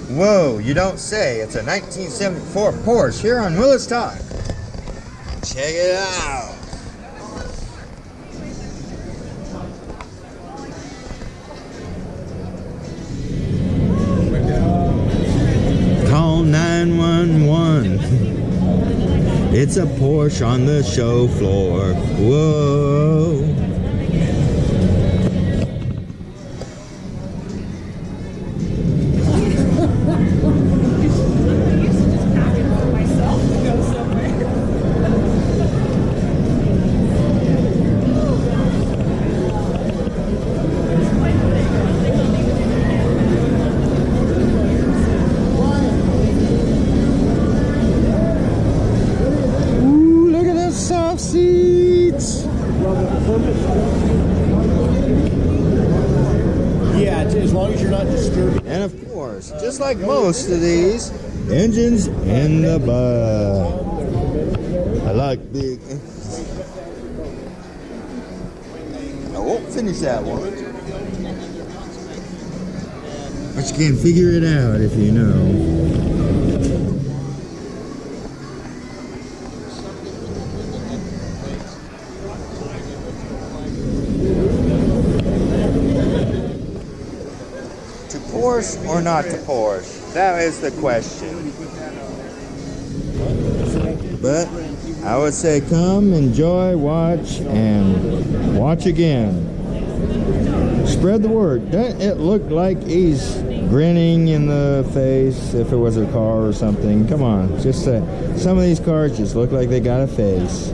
Whoa, you don't say. It's a 1974 Porsche here on Willis Talk. Check it out. Call 911. It's a Porsche on the show floor. Whoa. Seats. Yeah, as long as you're not disturbing. And of course, just like most of these, engines in the bud. I like big. I won't finish that one. But you can figure it out if you know. To Porsche or not to Porsche? That is the question. But I would say come, enjoy, watch, and watch again. Spread the word. Doesn't it look like he's grinning in the face if it was a car or something? Come on, just say. Some of these cars just look like they got a face.